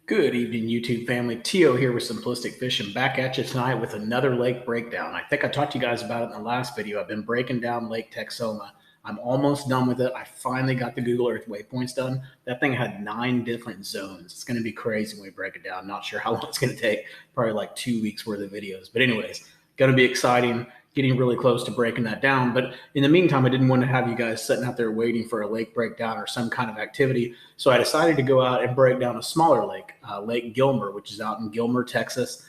Good evening, YouTube family. Tio here with Simplistic Fishing, back at you tonight with another lake breakdown. I think I talked to you guys about it in the last video. I've been breaking down Lake Texoma. I'm almost done with it. I finally got the Google Earth waypoints done. That thing had 9 different zones. It's going to be crazy when we break it down. Not sure how long it's going to take. Probably like 2 weeks worth of videos. But anyways, going to be exciting. Getting really close to breaking that down. But in the meantime, I didn't want to have you guys sitting out there waiting for a lake breakdown or some kind of activity. So I decided to go out and break down a smaller lake, Lake Gilmer, which is out in Gilmer, Texas,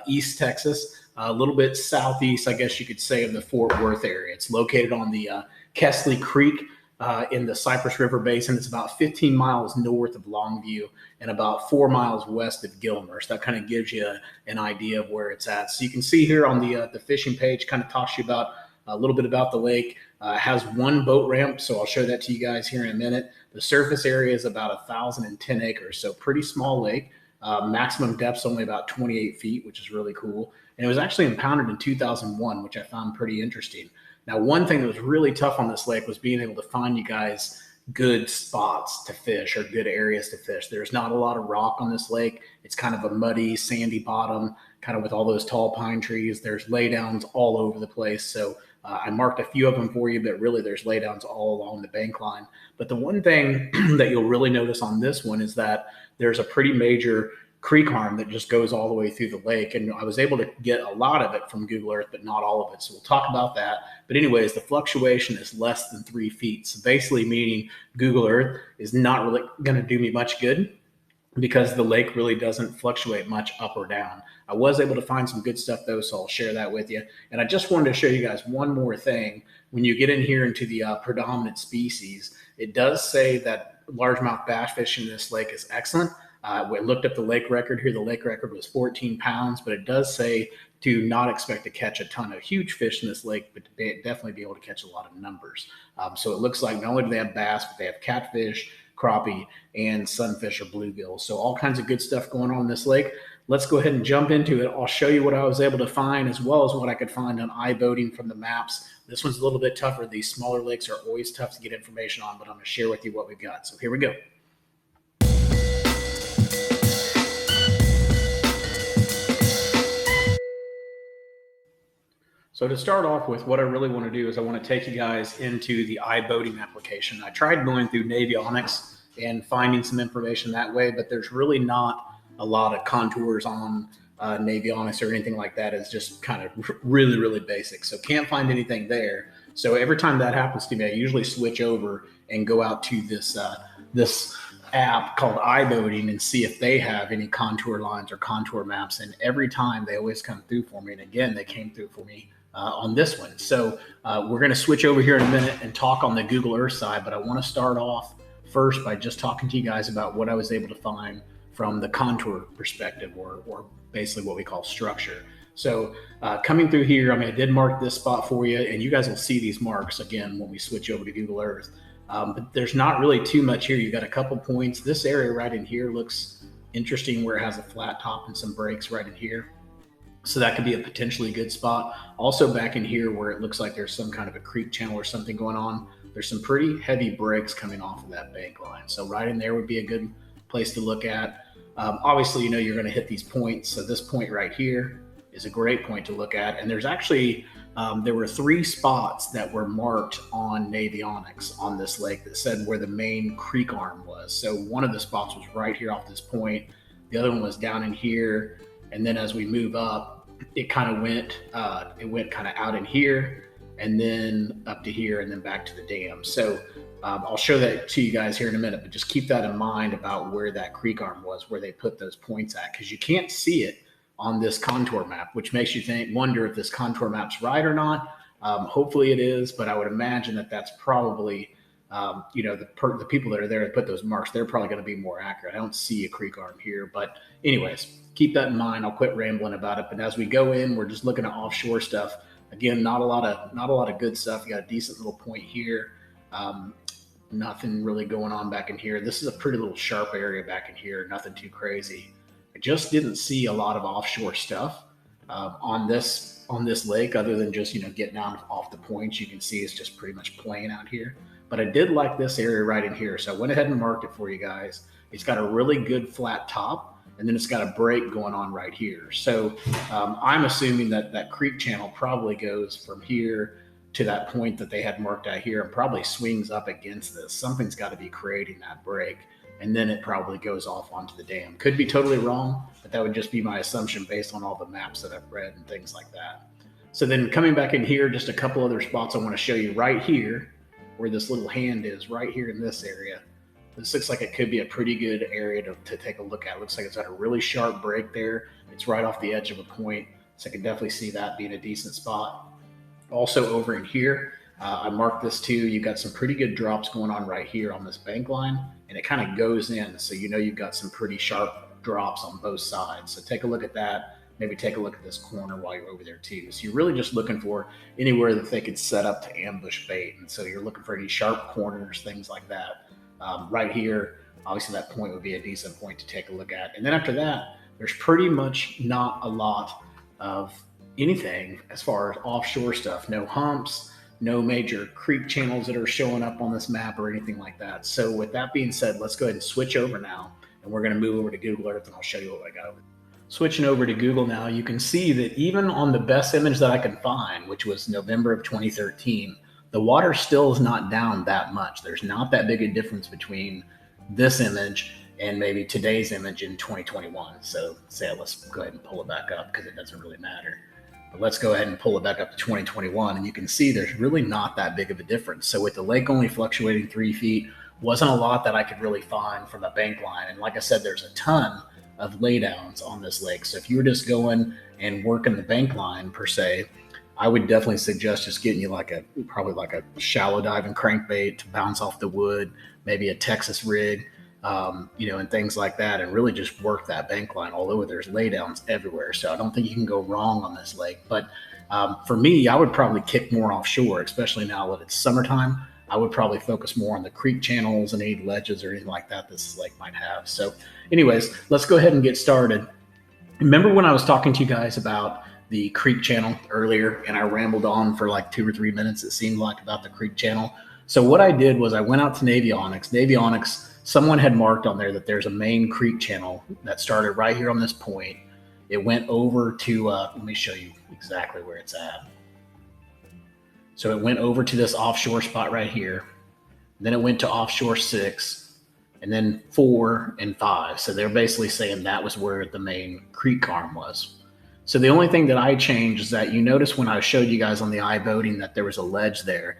East Texas, a little bit southeast, I guess you could say, of the Fort Worth area. It's located on the Kesley Creek in the Cypress River Basin. It's about 15 miles north of Longview and about 4 miles west of Gilmer. So that kind of gives you an idea of where it's at. So you can see here on the fishing page, kind of talks you about a little bit about the lake. It has 1 boat ramp, so I'll show that to you guys here in a minute. The surface area is about 1,010 acres, so pretty small lake. Maximum depth's only about 28 feet, which is really cool. And it was actually impounded in 2001, which I found pretty interesting. Now, one thing that was really tough on this lake was being able to find you guys good spots to fish or good areas to fish. There's not a lot of rock on this lake. It's kind of a muddy, sandy bottom, kind of with all those tall pine trees. There's laydowns all over the place. So I marked a few of them for you, but really there's laydowns all along the bank line. But the one thing that you'll really notice on this one is that there's a pretty major creek arm that just goes all the way through the lake. And I was able to get a lot of it from Google Earth, but not all of it. So we'll talk about that. But anyways, the fluctuation is less than 3 feet. So basically meaning Google Earth is not really going to do me much good because the lake really doesn't fluctuate much up or down. I was able to find some good stuff though, so I'll share that with you. And I just wanted to show you guys one more thing. When you get in here into the predominant species, it does say that largemouth bass fishing in this lake is excellent. We looked up the lake record here. The lake record was 14 pounds, but it does say to not expect to catch a ton of huge fish in this lake, but to definitely be able to catch a lot of numbers. So it looks like not only do they have bass, but they have catfish, crappie, and sunfish or bluegill. So all kinds of good stuff going on in this lake. Let's go ahead and jump into it. I'll show you what I was able to find as well as what I could find on iBoating from the maps. This one's a little bit tougher. These smaller lakes are always tough to get information on, but I'm going to share with you what we've got. So here we go. So to start off with, what I really want to do is I want to take you guys into the iBoating application. I tried going through Navionics and finding some information that way, but there's really not a lot of contours on Navionics or anything like that. It's just kind of really, really basic. So can't find anything there. So every time that happens to me, I usually switch over and go out to this app called iBoating and see if they have any contour lines or contour maps. And every time they always come through for me. And again, they came through for me on this one. So we're going to switch over here in a minute and talk on the Google Earth side, but I want to start off first by just talking to you guys about what I was able to find from the contour perspective, or basically what we call structure. So coming through here, I did mark this spot for you, and you guys will see these marks again when we switch over to Google Earth. But there's not really too much here. You got a couple points. This area right in here looks interesting where it has a flat top and some breaks right in here. So that could be a potentially good spot. Also back in here where it looks like there's some kind of a creek channel or something going on, there's some pretty heavy breaks coming off of that bank line. So right in there would be a good place to look at. Obviously, you know, you're going to hit these points. So this point right here is a great point to look at. And there's actually, there were 3 spots that were marked on Navionics on this lake that said where the main creek arm was. So one of the spots was right here off this point. The other one was down in here. And then as we move up, it kind of went kind of out in here and then up to here and then back to the dam. So I'll show that to you guys here in a minute, but just keep that in mind about where that creek arm was, where they put those points at, because you can't see it on this contour map, which makes you wonder if this contour map's right or not. Hopefully it is, but I would imagine that that's probably, the people that are there to put those marks, they're probably going to be more accurate. I don't see a creek arm here, but anyways, keep that in mind. I'll quit rambling about it. But as we go in, we're just looking at offshore stuff. Again, not a lot of good stuff. You got a decent little point here. Nothing really going on back in here. This is a pretty little sharp area back in here. Nothing too crazy. I just didn't see a lot of offshore stuff on this lake, other than just getting out off the points. You can see it's just pretty much plain out here. But I did like this area right in here, so I went ahead and marked it for you guys. It's got a really good flat top. and then it's got a break going on right here. So I'm assuming that that creek channel probably goes from here to that point that they had marked out here and probably swings up against this. Something's got to be creating that break, and then it probably goes off onto the dam. Could be totally wrong, but that would just be my assumption based on all the maps that I've read and things like that. So then coming back in here, just a couple other spots I want to show you right here where this little hand is, right here in this area. This looks like it could be a pretty good area to take a look at. It looks like it's got a really sharp break there. It's right off the edge of a point, so I can definitely see that being a decent spot. Also over in here, I marked this too. You've got some pretty good drops going on right here on this bank line, and it kind of goes in, so you know you've got some pretty sharp drops on both sides. So take a look at that. Maybe take a look at this corner while you're over there too. So you're really just looking for anywhere that they could set up to ambush bait. And so you're looking for any sharp corners, things like that. Right here, obviously that point would be a decent point to take a look at. And then after that, there's pretty much not a lot of anything as far as offshore stuff. No humps, no major creek channels that are showing up on this map or anything like that. So with that being said, let's go ahead and switch over now. And we're going to move over to Google Earth and I'll show you what I got over there. Switching over to Google now, you can see that even on the best image that I could find, which was November of 2013, the water still is not down that much. There's not that big a difference between this image and maybe today's image in 2021. So let's go ahead and pull it back up because it doesn't really matter. But let's go ahead and pull it back up to 2021, and you can see there's really not that big of a difference. So with the lake only fluctuating 3 feet, wasn't a lot that I could really find from the bank line. And like I said, there's a ton of laydowns on this lake. So if you were just going and working the bank line per se, I would definitely suggest just getting you probably like a shallow diving crankbait to bounce off the wood, maybe a Texas rig, and things like that, and really just work that bank line. Although there's laydowns everywhere, so I don't think you can go wrong on this lake. But for me, I would probably kick more offshore, especially now that it's summertime. I would probably focus more on the creek channels and any ledges or anything like that this lake might have. So anyways, let's go ahead and get started. Remember when I was talking to you guys about the creek channel earlier and I rambled on for like 2 or 3 minutes, it seemed like, about the creek channel? So what I did was I went out to Navionics. Navionics, someone had marked on there that there's a main creek channel that started right here on this point. It went over to, let me show you exactly where it's at. So it went over to this offshore spot right here. Then it went to offshore 6, and then 4 and 5. So they're basically saying that was where the main creek arm was. So the only thing that I changed is that you notice when I showed you guys on the iBoating that there was a ledge there.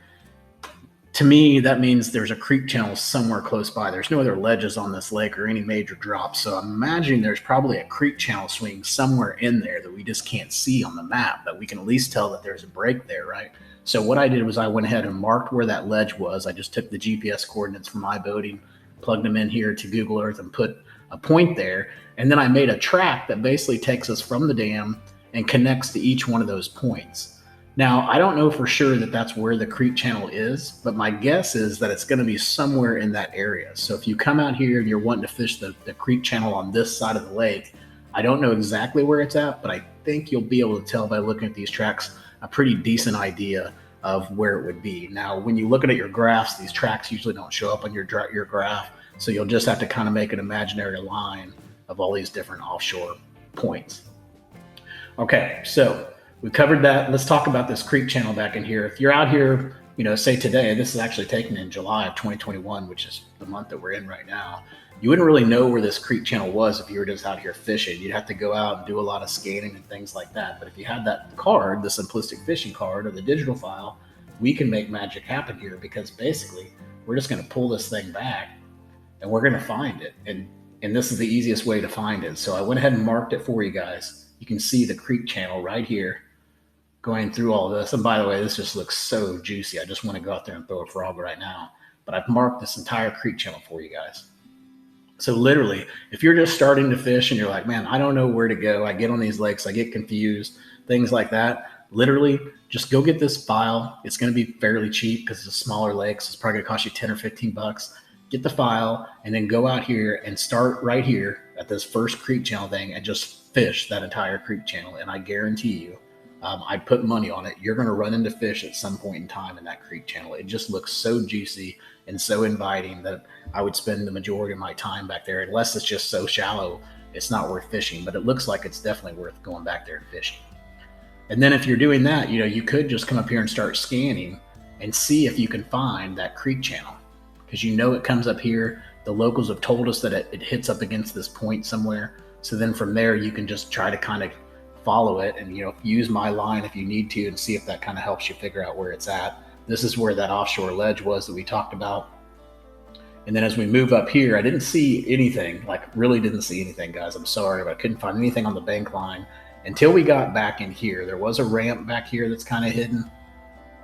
To me, that means there's a creek channel somewhere close by. There's no other ledges on this lake or any major drops. So I'm imagining there's probably a creek channel swing somewhere in there that we just can't see on the map, but we can at least tell that there's a break there, right? So what I did was I went ahead and marked where that ledge was. I just took the GPS coordinates from iBoating, plugged them in here to Google Earth and put a point there. And then I made a track that basically takes us from the dam and connects to each one of those points. Now, I don't know for sure that that's where the creek channel is, but my guess is that it's going to be somewhere in that area. So if you come out here and you're wanting to fish the creek channel on this side of the lake, I don't know exactly where it's at, but I think you'll be able to tell by looking at these tracks a pretty decent idea of where it would be. Now, when you're looking at your graphs, these tracks usually don't show up on your graph, so you'll just have to kind of make an imaginary line of all these different offshore points. Okay, so we covered that. Let's talk about this creek channel back in here. If you're out here, say today, this is actually taken in July of 2021, which is the month that we're in right now. You wouldn't really know where this creek channel was if you were just out here fishing. You'd have to go out and do a lot of scanning and things like that. But if you had that card, the Simplistic Fishing card or the digital file, we can make magic happen here, because basically we're just going to pull this thing back and we're going to find it. And this is the easiest way to find it. So I went ahead and marked it for you guys. You can see the creek channel right here going through all this. And by the way, this just looks so juicy. I just want to go out there and throw a frog right now. But I've marked this entire creek channel for you guys. So literally, if you're just starting to fish and you're like, man, I don't know where to go, I get on these lakes, I get confused, things like that, literally just go get this file. It's going to be fairly cheap because it's a smaller lake, so it's probably going to cost you 10 or 15 bucks. Get the file and then go out here and start right here at this first creek channel thing and just fish that entire creek channel. And I guarantee you, I put money on it, you're going to run into fish at some point in time in that creek channel. It just looks so juicy and so inviting that I would spend the majority of my time back there, unless it's just so shallow it's not worth fishing, but it looks like it's definitely worth going back there and fishing. And then if you're doing that, you could just come up here and start scanning and see if you can find that creek channel, because it comes up here. The locals have told us that it hits up against this point somewhere. So then from there, you can just try to kind of follow it and, use my line if you need to, and see if that kind of helps you figure out where it's at. This is where that offshore ledge was that we talked about. And then as we move up here, I didn't see anything, really didn't see anything, guys. I'm sorry, but I couldn't find anything on the bank line until we got back in here. There was a ramp back here that's kind of hidden.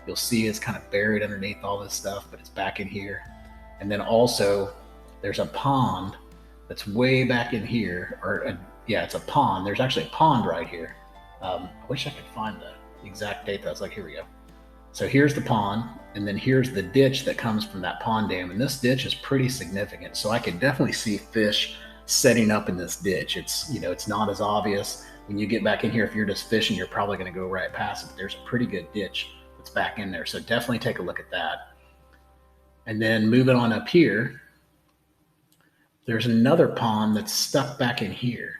You'll see it's kind of buried underneath all this stuff, but it's back in here. And then also there's a pond that's way back in here, it's a pond. There's actually a pond right here. I wish I could find the exact date. That's here we go. So here's the pond, and then here's the ditch that comes from that pond dam. And this ditch is pretty significant. So I can definitely see fish setting up in this ditch. It's not as obvious. When you get back in here, if you're just fishing, you're probably going to go right past it. But there's a pretty good ditch that's back in there. So definitely take a look at that. And then moving on up here, there's another pond that's stuck back in here,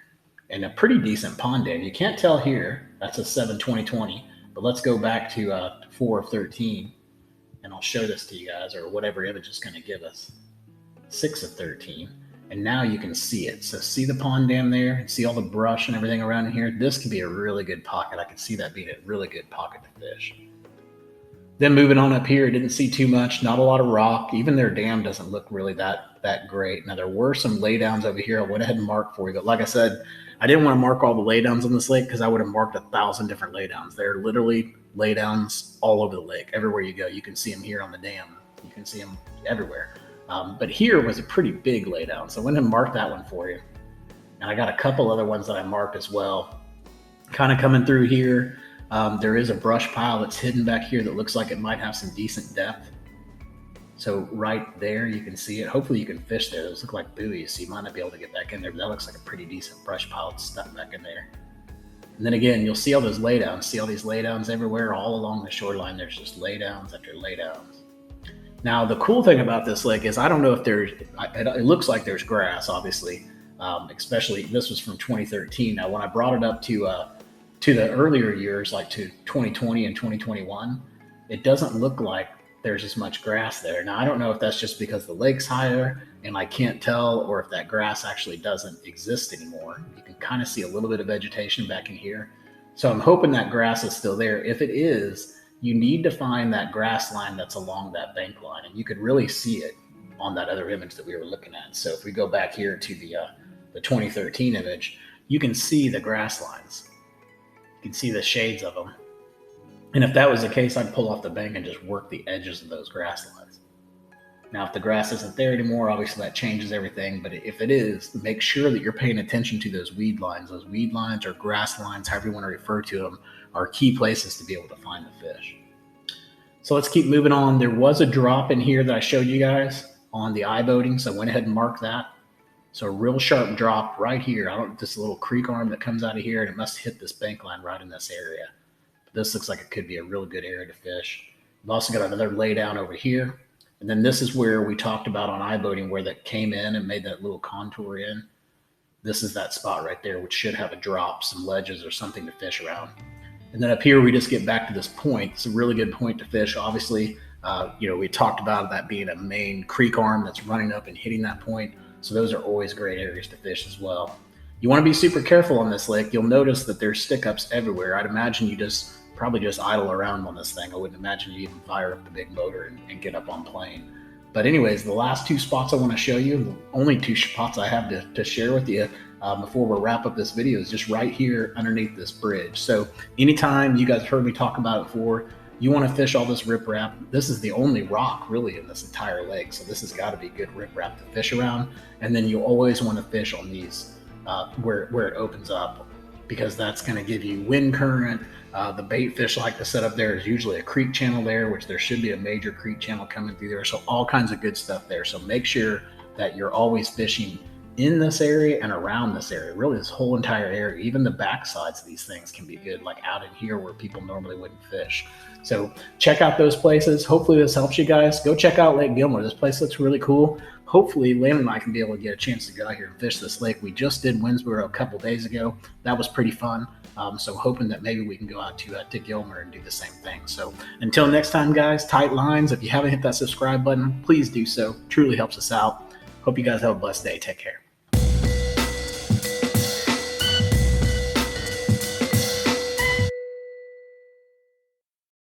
and a pretty decent pond dam. You can't tell here. That's a 7/20/20. But let's go back to 4/13, and I'll show this to you guys, or whatever image is going to give us. 6/13. And now you can see it. So see the pond dam there, and see all the brush and everything around in here. This could be a really good pocket. I can see that being a really good pocket to fish. Then moving on up here, didn't see too much, not a lot of rock. Even their dam doesn't look really that great. Now there were some laydowns over here. I went ahead and marked for you, but like I said, I didn't want to mark all the laydowns on this lake because I would have marked 1,000 different laydowns. There are literally laydowns all over the lake. Everywhere you go, you can see them here on the dam. You can see them everywhere. But here was a pretty big laydown, so I went and marked that one for you. And I got a couple other ones that I marked as well. Kind of coming through here, there is a brush pile that's hidden back here that looks like it might have some decent depth. So right there, you can see it. Hopefully you can fish there. Those look like buoys, so you might not be able to get back in there, but that looks like a pretty decent brush pile that's stuck back in there. And then again, you'll see all those laydowns. See all these laydowns everywhere, all along the shoreline. There's just laydowns after laydowns. Now, the cool thing about this lake is I don't know if it looks like there's grass, obviously, especially this was from 2013. Now, when I brought it up to the earlier years, like to 2020 and 2021, it doesn't look like there's as much grass there. Now, I don't know if that's just because the lake's higher and I can't tell, or if that grass actually doesn't exist anymore. You can kind of see a little bit of vegetation back in here. So I'm hoping that grass is still there. If it is, you need to find that grass line that's along that bank line, and you could really see it on that other image that we were looking at. So if we go back here to the 2013 image, you can see the grass lines. You can see the shades of them. And if that was the case, I'd pull off the bank and just work the edges of those grass lines. Now, if the grass isn't there anymore, obviously that changes everything. But if it is, make sure that you're paying attention to those weed lines. Those weed lines or grass lines, however you want to refer to them, are key places to be able to find the fish. So let's keep moving on. There was a drop in here that I showed you guys on the eye boating, so I went ahead and marked that. So a real sharp drop right here. This little creek arm that comes out of here, and it must hit this bank line right in this area. But this looks like it could be a really good area to fish. We've also got another laydown over here. And then this is where we talked about on eye boating, where that came in and made that little contour in. This is that spot right there, which should have a drop, some ledges or something to fish around. And then up here, we just get back to this point. It's a really good point to fish. Obviously, we talked about that being a main creek arm that's running up and hitting that point. So those are always great areas to fish as well. You want to be super careful on this lake. You'll notice that there's stick-ups everywhere. I'd imagine you probably just idle around on this thing. I wouldn't imagine you even fire up the big motor and get up on plane. But anyways, the last two spots I want to show you, the only two spots I have to share with you before we wrap up this video, is just right here underneath this bridge. So anytime you guys heard me talk about it before, you want to fish all this riprap, this is the only rock really in this entire lake. So this has got to be good riprap to fish around. And then you always want to fish on these where it opens up, because that's going to give you wind current. The bait fish like to set up there is usually a creek channel there, which there should be a major creek channel coming through there. So all kinds of good stuff there. So make sure that you're always fishing in this area and around this area, really this whole entire area. Even the back sides of these things can be good, like out in here where people normally wouldn't fish. So check out those places. Hopefully this helps you guys. Go check out Lake Gilmer. This place looks really cool. Hopefully Landon and I can be able to get a chance to go out here and fish this lake. We just did Winsboro a couple days ago. That was pretty fun. So hoping that maybe we can go out to Gilmer and do the same thing. So until next time, guys, tight lines. If you haven't hit that subscribe button, please do so. Truly helps us out. Hope you guys have a blessed day. Take care.